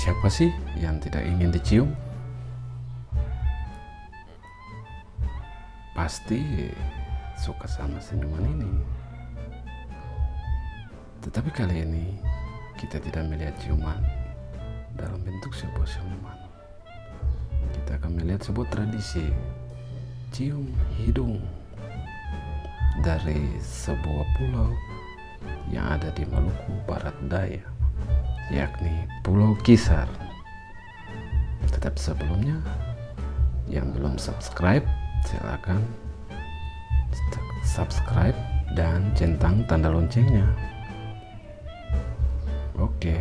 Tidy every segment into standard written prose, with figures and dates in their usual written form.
Siapa sih yang tidak ingin dicium? Pasti suka sama senyuman ini. Tetapi kali ini kita tidak melihat ciuman dalam bentuk sebuah senyuman. Kita akan melihat sebuah tradisi cium hidung dari sebuah pulau yang ada di Maluku Barat Daya, yakni Pulau Kisar. Tetapi sebelumnya, yang belum subscribe, silakan subscribe dan centang tanda loncengnya. Oke.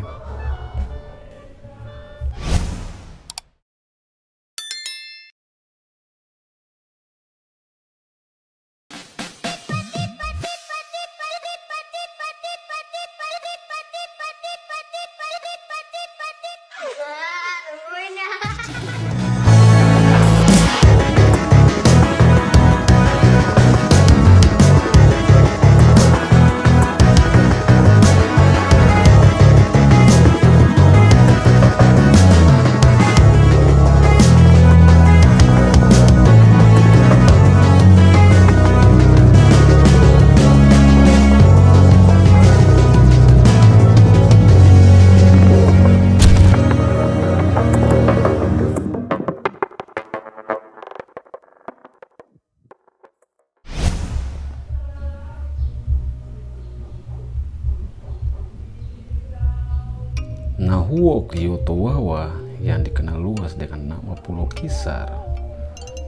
Nahuok Yotowawa yang dikenal luas dengan nama Pulau Kisar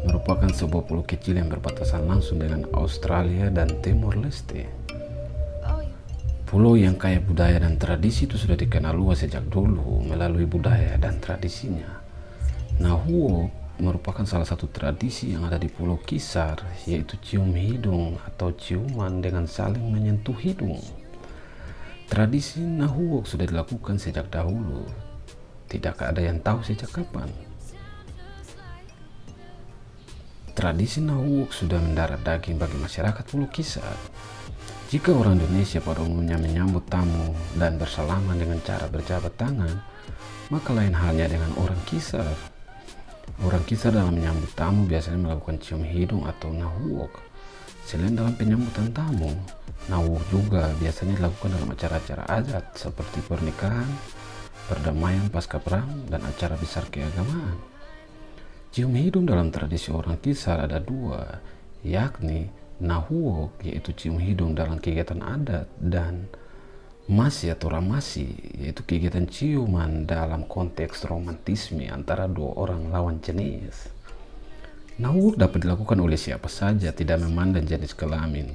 merupakan sebuah pulau kecil yang berbatasan langsung dengan Australia dan Timor Leste. Pulau yang kaya budaya dan tradisi itu sudah dikenal luas sejak dulu melalui budaya dan tradisinya. Nahuok merupakan salah satu tradisi yang ada di Pulau Kisar, yaitu cium hidung atau ciuman dengan saling menyentuh hidung. Tradisi Nahuok sudah dilakukan sejak dahulu. Tidak ada yang tahu sejak kapan. Tradisi Nahuok sudah mendarah daging bagi masyarakat Pulau Kisar. Jika orang Indonesia pada umumnya menyambut tamu dan bersalaman dengan cara berjabat tangan, maka lain halnya dengan orang Kisar. Orang Kisar dalam menyambut tamu biasanya melakukan cium hidung atau Nahuok. Selain dalam penyambutan tamu, Nahuok juga biasanya dilakukan dalam acara-acara adat seperti pernikahan, perdamaian pasca perang, dan acara besar keagamaan. Cium hidung dalam tradisi orang Kisar ada dua, yakni Nahuok, yaitu cium hidung dalam kegiatan adat, dan Masi atau Ramasi, yaitu kegiatan ciuman dalam konteks romantisme antara dua orang lawan jenis. Nahuok dapat dilakukan oleh siapa saja, tidak memandang jenis kelamin.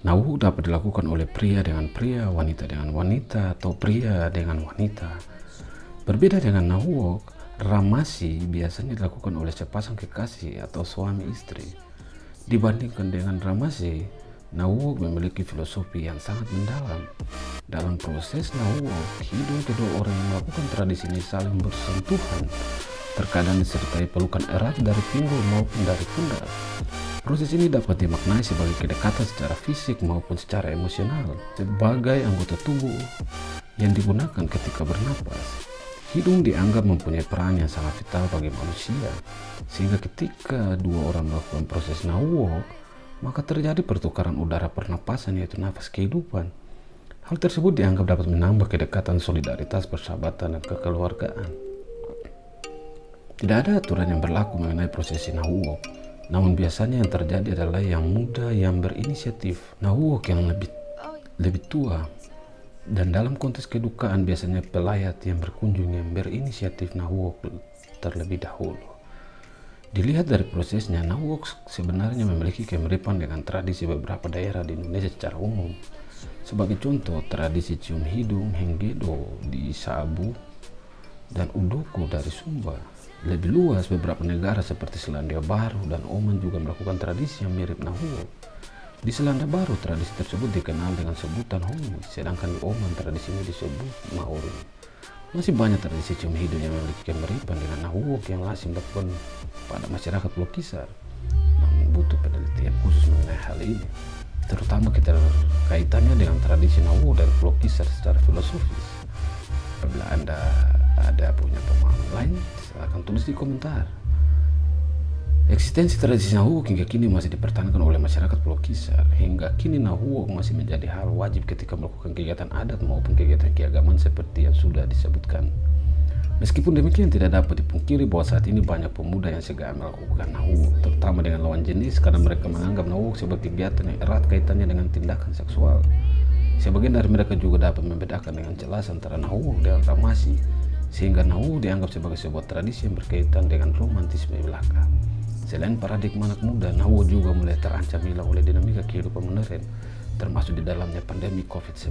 Nahuok dapat dilakukan oleh pria dengan pria, wanita dengan wanita, atau pria dengan wanita. Berbeda dengan Nahuok, Ramasi biasanya dilakukan oleh sepasang kekasih atau suami istri. Dibandingkan dengan Ramasi, Nahuok memiliki filosofi yang sangat mendalam. Dalam proses Nahuok, hidung kedua orang yang melakukan tradisi ini saling bersentuhan, terkadang disertai pelukan erat dari pinggul maupun dari pundak. Proses ini dapat dimaknai sebagai kedekatan secara fisik maupun secara emosional, sebagai anggota tubuh yang digunakan ketika bernapas. Hidung dianggap mempunyai peran yang sangat vital bagi manusia, sehingga ketika dua orang melakukan proses Nahuok, maka terjadi pertukaran udara pernapasan, yaitu nafas kehidupan. Hal tersebut dianggap dapat menambah kedekatan, solidaritas, persahabatan, dan kekeluargaan. Tidak ada aturan yang berlaku mengenai prosesi Nahuok, namun biasanya yang terjadi adalah yang muda yang berinisiatif Nahuok yang lebih tua, dan dalam konteks kedukaan biasanya pelayat yang berkunjung yang berinisiatif Nahuok terlebih dahulu. Dilihat dari prosesnya, Nahuok sebenarnya memiliki kemiripan dengan tradisi beberapa daerah di Indonesia secara umum. Sebagai contoh, tradisi cium hidung Henggedo di Sabu dan Udoko dari Sumba. Lebih luas, beberapa negara seperti Selandia Baru dan Oman juga melakukan tradisi yang mirip Nahuok. Di Selandia Baru, tradisi tersebut dikenal dengan sebutan Homi, sedangkan di Oman tradisi ini disebut Maori. Masih banyak tradisi cium hidung yang memiliki kemiripan dengan Nahuok yang lazim dilakukan pada masyarakat Pulau Kisar. Namun butuh penelitian khusus mengenai hal ini, terutama keterkaitannya dengan tradisi Nahuok dan Pulau Kisar secara filosofis. Apabila Anda ada punya pemahaman lain, silahkan tulis di komentar. Eksistensi tradisi Nahuwok hingga kini masih dipertahankan oleh masyarakat Pulau Kisar. Hingga kini Nahuwok masih menjadi hal wajib ketika melakukan kegiatan adat maupun kegiatan keagamaan seperti yang sudah disebutkan. Meskipun demikian, tidak dapat dipungkiri bahwa saat ini banyak pemuda yang segan melakukan Nahuwok, terutama dengan lawan jenis, karena mereka menganggap Nahuwok sebagai kegiatan yang erat kaitannya dengan tindakan seksual. Sebagian dari mereka juga dapat membedakan dengan jelas antara Nahuwok dan Ramasi, sehingga Nahuwok dianggap sebagai sebuah tradisi yang berkaitan dengan romantisme belaka. Selain paradigma anak muda, Nahuwok juga mulai terancam hilang oleh dinamika kehidupan modern, termasuk di dalamnya pandemi COVID-19.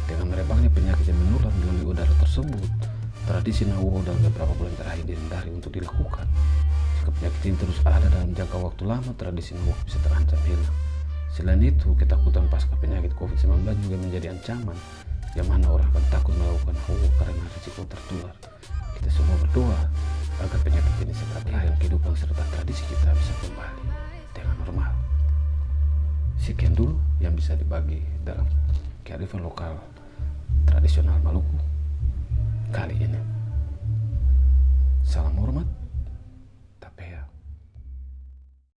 Dengan merebaknya penyakit yang menular melalui udara tersebut, tradisi Nahuwok dalam beberapa bulan terakhir dihindari untuk dilakukan. Jika penyakit ini terus ada dalam jangka waktu lama, tradisi Nahuwok bisa terancam hilang. Selain itu, ketakutan pasca penyakit COVID-19 juga menjadi ancaman, yang mana orang akan takut melakukan Nahuwok karena risiko tertular. Kita semua berdoa agar penyakit ini segera hilang dan kehidupan serta tradisi kita bisa kembali dengan normal. Sekian dulu yang bisa dibagi dalam kearifan lokal tradisional Maluku kali ini.